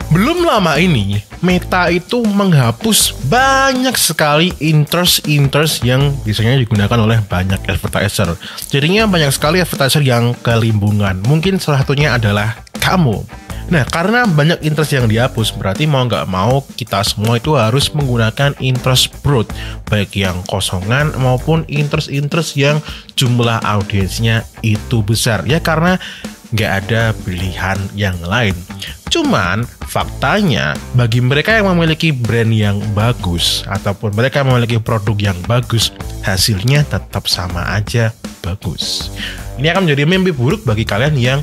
Belum lama ini, Meta itu menghapus banyak sekali interest yang biasanya digunakan oleh banyak advertiser. Jadinya banyak sekali advertiser yang kelimbungan. Mungkin salah satunya adalah kamu. Nah, karena banyak interest yang dihapus, berarti mau nggak mau kita semua itu harus menggunakan interest broad, baik yang kosongan maupun interest yang jumlah audiensnya itu besar. Ya karena nggak ada pilihan yang lain. Cuman faktanya bagi mereka yang memiliki brand yang bagus ataupun mereka memiliki produk yang bagus, hasilnya tetap sama aja bagus. Ini akan menjadi mimpi buruk bagi kalian yang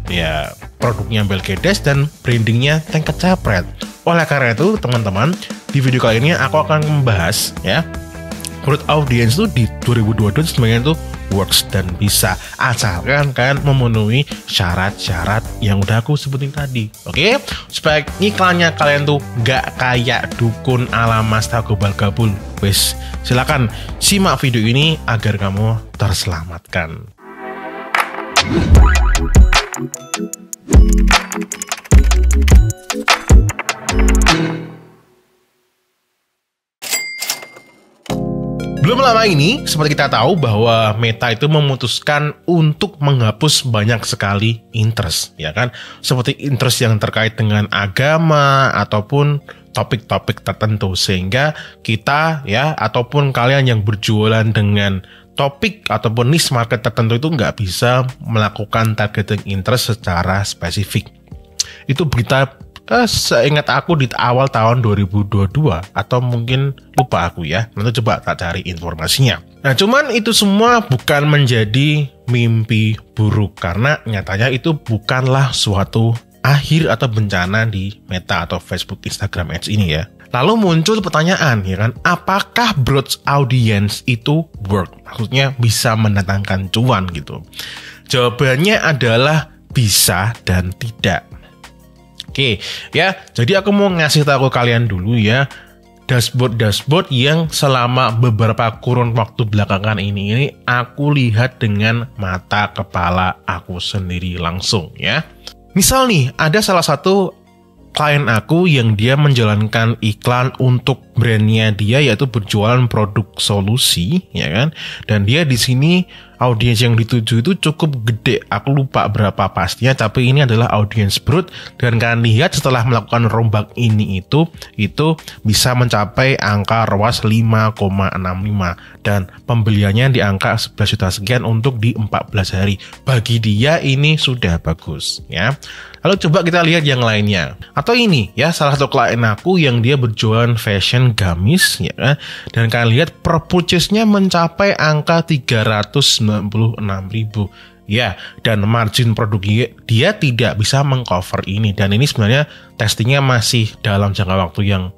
ya produknya belgedes dan brandingnya tengket capret. Oleh karena itu teman-teman, di video kali ini aku akan membahas ya broad audience itu di 2022 sebenarnya itu works dan bisa asalkan kalian memenuhi syarat-syarat yang udah aku sebutin tadi. Oke? Supaya iklannya kalian tuh gak kayak dukun ala Mas Tagobal Gabul. Wes, silakan simak video ini agar kamu terselamatkan. Belum lama ini, seperti kita tahu bahwa Meta itu memutuskan untuk menghapus banyak sekali interest, ya kan? Seperti interest yang terkait dengan agama ataupun topik-topik tertentu, sehingga kita ya ataupun kalian yang berjualan dengan topik ataupun niche market tertentu itu nggak bisa melakukan targeting interest secara spesifik. Itu berita seingat aku di awal tahun 2022 atau mungkin lupa aku ya. Nanti coba tak cari informasinya. Nah, cuman itu semua bukan menjadi mimpi buruk karena nyatanya itu bukanlah suatu akhir atau bencana di Meta atau Facebook, Instagram Ads ini ya. Lalu muncul pertanyaan ya kan, apakah broad audience itu work? Maksudnya bisa mendatangkan cuan gitu. Jawabannya adalah bisa dan tidak. Oke, ya, jadi aku mau ngasih tahu kalian dulu ya dashboard yang selama beberapa kurun waktu belakangan ini aku lihat dengan mata kepala aku sendiri langsung ya. Misal nih, ada salah satu klien aku yang dia menjalankan iklan untuk brandnya dia yaitu berjualan produk solusi ya kan, dan dia di sini audiens yang dituju itu cukup gede. Aku lupa berapa pastinya, tapi ini adalah audiens broad dan kalian lihat setelah melakukan rombak ini itu bisa mencapai angka ROAS 5,65 dan pembeliannya di angka 11 juta sekian untuk di 14 hari. Bagi dia ini sudah bagus ya. Lalu coba kita lihat yang lainnya. Atau ini ya, salah satu klien aku yang dia berjualan fashion gamis ya kan, dan kalian lihat per purchase-nya mencapai angka 396.000 ya, dan margin produknya dia tidak bisa mengcover ini, dan ini sebenarnya testingnya masih dalam jangka waktu yang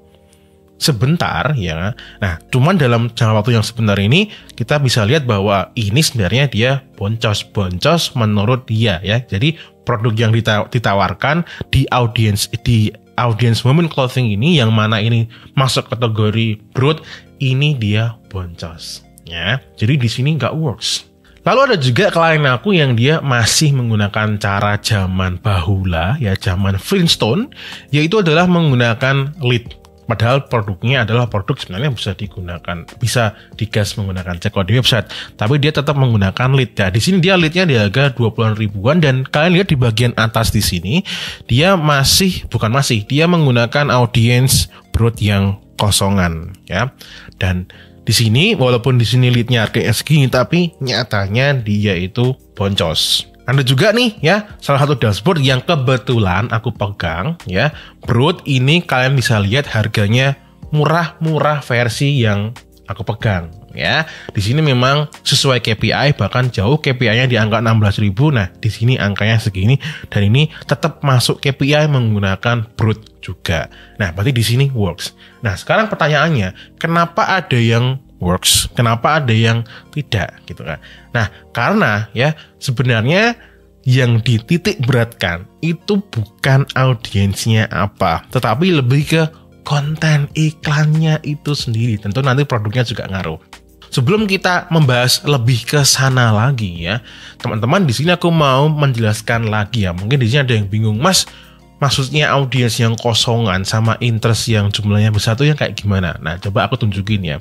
sebentar ya. Nah, cuman dalam jangka waktu yang sebentar ini kita bisa lihat bahwa ini sebenarnya dia boncos menurut dia ya. Jadi produk yang ditawarkan di audience women clothing ini, yang mana ini masuk kategori broad, ini dia boncos ya. Jadi di sini nggak works. Lalu ada juga klien aku yang dia masih menggunakan cara zaman bahula ya, zaman Flintstone, yaitu adalah menggunakan lead. Padahal produknya adalah produk sebenarnya bisa digas menggunakan checkout di website, tapi dia tetap menggunakan lead ya. Di sini dia leadnya di harga 20 ribuan, dan kalian lihat di bagian atas di sini dia dia menggunakan audience broad yang kosongan ya. Dan di sini walaupun di sini leadnya harga segini, tapi nyatanya dia itu boncos. Ada juga nih ya salah satu dashboard yang kebetulan aku pegang ya. Broad ini kalian bisa lihat harganya murah versi yang aku pegang ya. Di sini memang sesuai KPI, bahkan jauh KPI-nya di angka 16.000. Nah, di sini angkanya segini dan ini tetap masuk KPI menggunakan broad juga. Nah, berarti di sini works. Nah, sekarang pertanyaannya, kenapa ada yang works, kenapa ada yang tidak gitu kan? Nah, karena ya sebenarnya yang dititik beratkan itu bukan audiensnya apa, tetapi lebih ke konten iklannya itu sendiri. Tentu nanti produknya juga ngaruh. Sebelum kita membahas lebih ke sana lagi ya, teman-teman, di sini aku mau menjelaskan lagi ya. Mungkin di sini ada yang bingung, Mas, maksudnya audiens yang kosongan sama interest yang jumlahnya besar tuh yang kayak gimana? Nah, coba aku tunjukin ya.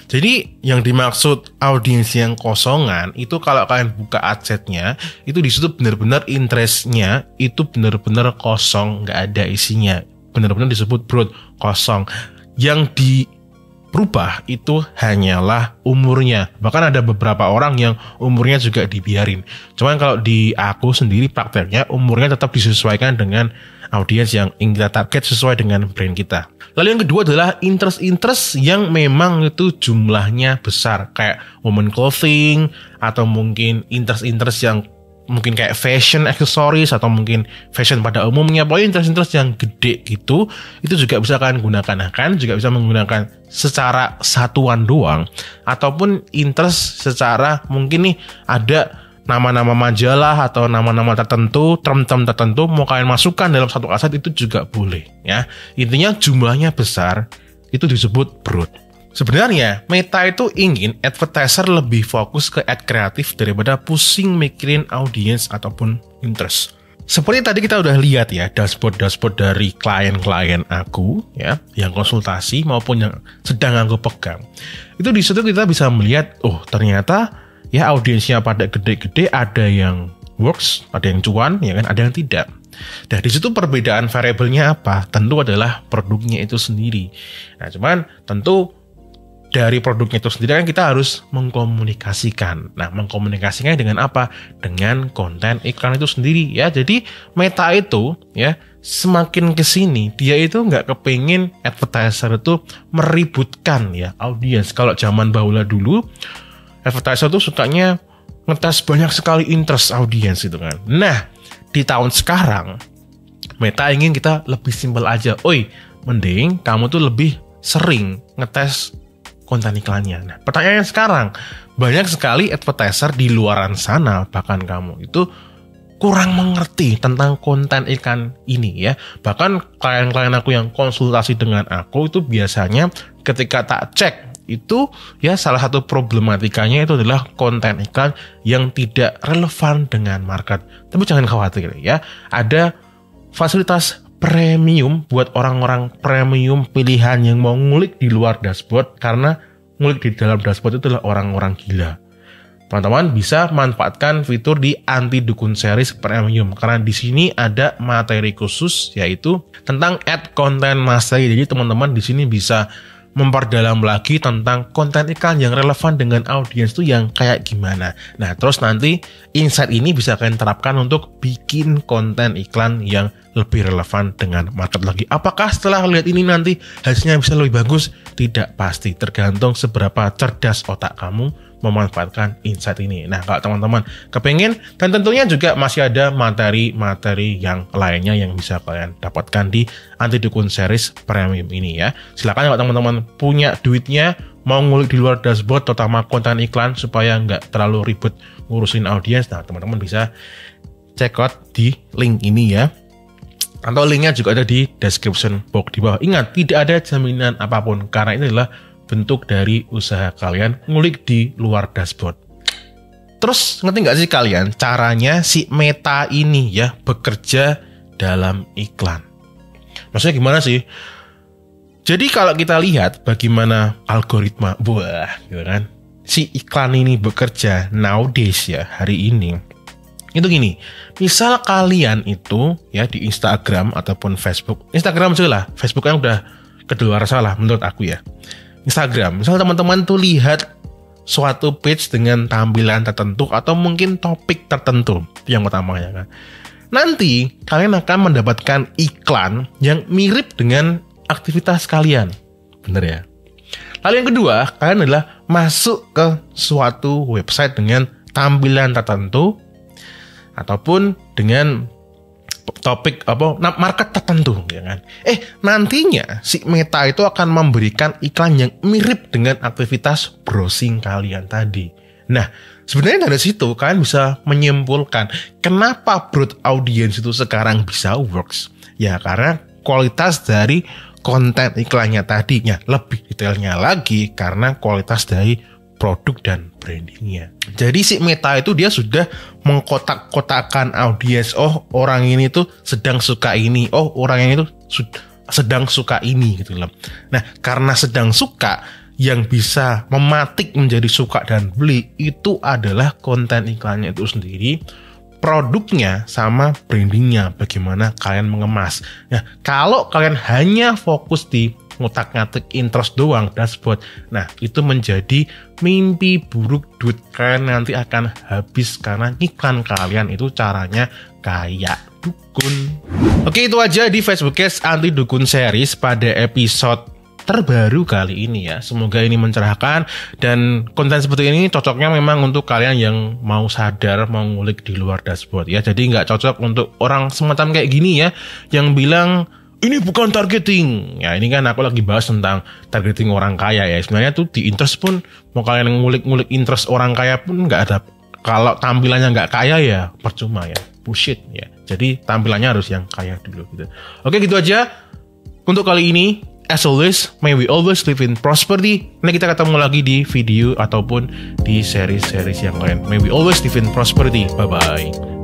Jadi yang dimaksud audiens yang kosongan itu kalau kalian buka adsetnya, itu di situ benar-benar interestnya itu benar-benar kosong, nggak ada isinya. Benar-benar disebut broad, kosong. Yang dirubah itu hanyalah umurnya. Bahkan ada beberapa orang yang umurnya juga dibiarin. Cuman kalau di aku sendiri prakteknya umurnya tetap disesuaikan dengan audiens yang ingin kita target sesuai dengan brand kita. Lalu yang kedua adalah interest yang memang itu jumlahnya besar, kayak women clothing atau mungkin interest yang mungkin kayak fashion accessories atau mungkin fashion pada umumnya. Pokoknya interest yang gede gitu, itu juga bisa kalian gunakan. Kan juga bisa menggunakan secara satuan doang ataupun interest secara mungkin nih ada nama-nama majalah atau nama-nama tertentu, term-term tertentu mau kalian masukkan dalam satu aset itu juga boleh ya. Intinya jumlahnya besar itu disebut broad. Sebenarnya Meta itu ingin advertiser lebih fokus ke ad kreatif daripada pusing mikirin audiens ataupun interest. Seperti tadi kita udah lihat ya, dashboard dari klien-klien aku ya, yang konsultasi maupun yang sedang aku pegang. Itu di situ kita bisa melihat, oh ternyata ya audiensnya pada gede-gede, ada yang works, ada yang cuan, ya kan, ada yang tidak. Nah di situ perbedaan variabelnya apa? Tentu adalah produknya itu sendiri. Nah cuman tentu dari produknya itu sendiri kan kita harus mengkomunikasikan. Nah mengkomunikasikannya dengan apa? Dengan konten iklan itu sendiri ya. Jadi Meta itu ya semakin kesini dia itu nggak kepingin advertiser itu meributkan ya audiens. Kalau zaman bahula dulu advertiser tuh sukanya ngetes banyak sekali interest audiens gitu kan. Nah, di tahun sekarang Meta ingin kita lebih simpel aja. Oi, mending kamu tuh lebih sering ngetes konten iklannya. Nah, pertanyaannya sekarang, banyak sekali advertiser di luaran sana, bahkan kamu itu kurang mengerti tentang konten iklan ini ya. Bahkan klien-klien aku yang konsultasi dengan aku itu biasanya ketika tak cek itu ya salah satu problematikanya itu adalah konten iklan yang tidak relevan dengan market. Tapi jangan khawatir ya, ada fasilitas premium buat orang-orang premium pilihan yang mau ngulik di luar dashboard, karena ngulik di dalam dashboard itu adalah orang-orang gila. Teman-teman bisa manfaatkan fitur di anti dukun series premium karena di sini ada materi khusus yaitu tentang ad content mastery. Jadi teman-teman di sini bisa memperdalam lagi tentang konten iklan yang relevan dengan audiens itu yang kayak gimana. Nah, terus nanti insight ini bisa kalian terapkan untuk bikin konten iklan yang lebih relevan dengan market lagi. Apakah setelah lihat ini nanti hasilnya bisa lebih bagus? Tidak pasti, tergantung seberapa cerdas otak kamu memanfaatkan insight ini. Nah, kalau teman-teman kepengen, dan tentunya juga masih ada materi-materi yang lainnya yang bisa kalian dapatkan di Anti Dukun Series Premium ini ya. Silakan kalau teman-teman punya duitnya, mau ngulik di luar dashboard, terutama konten iklan supaya nggak terlalu ribet ngurusin audiens. Nah, teman-teman bisa check out di link ini ya. Atau linknya juga ada di description box di bawah. Ingat, tidak ada jaminan apapun karena ini adalah bentuk dari usaha kalian ngulik di luar dashboard. Terus ngerti nggak sih kalian caranya si Meta ini ya bekerja dalam iklan? Maksudnya gimana sih? Jadi kalau kita lihat bagaimana algoritma gitu kan, si iklan ini bekerja nowadays ya, hari ini. Itu gini, misal kalian itu ya di Instagram ataupun Facebook, Instagram aja lah, Facebook kan udah kedaluarsa lah menurut aku ya. Instagram, misal teman-teman tuh lihat suatu page dengan tampilan tertentu atau mungkin topik tertentu, yang utama ya kan. Nanti kalian akan mendapatkan iklan yang mirip dengan aktivitas kalian, bener ya. Lalu yang kedua, kalian adalah masuk ke suatu website dengan tampilan tertentu ataupun dengan topik market tertentu ya kan. Nantinya si Meta itu akan memberikan iklan yang mirip dengan aktivitas browsing kalian tadi. Nah, sebenarnya dari situ kalian bisa menyimpulkan kenapa broad audience itu sekarang bisa works. Ya karena kualitas dari konten iklannya tadinya, lebih detailnya lagi karena kualitas dari produk dan brandingnya. Jadi si Meta itu dia sudah mengkotak-kotakan audiens. Oh, orang ini tuh sedang suka ini. Oh, orang ini tuh sedang suka ini gitu loh. Nah, karena sedang suka, yang bisa mematik menjadi suka dan beli itu adalah konten iklannya itu sendiri, produknya sama brandingnya, bagaimana kalian mengemas. Nah, kalau kalian hanya fokus di ngutak-ngatik interest doang, dashboard, nah itu menjadi mimpi buruk. Duit kalian nanti akan habis karena iklan kalian itu caranya kayak dukun. Oke, itu aja di Facebookcast Anti Dukun Series pada episode terbaru kali ini ya. Semoga ini mencerahkan, dan konten seperti ini cocoknya memang untuk kalian yang mau sadar, mau ngulik di luar dashboard ya. Jadi nggak cocok untuk orang semacam kayak gini ya, yang bilang ini bukan targeting. Ya, ini kan aku lagi bahas tentang targeting orang kaya ya. Sebenarnya tuh di interest pun, mau kalian ngulik-ngulik interest orang kaya pun nggak ada. Kalau tampilannya nggak kaya ya percuma ya, bullshit ya. Jadi tampilannya harus yang kaya dulu gitu. Oke, gitu aja untuk kali ini. As always, may we always live in prosperity. Nanti kita ketemu lagi di video ataupun di series-series yang lain. May we always live in prosperity. Bye-bye.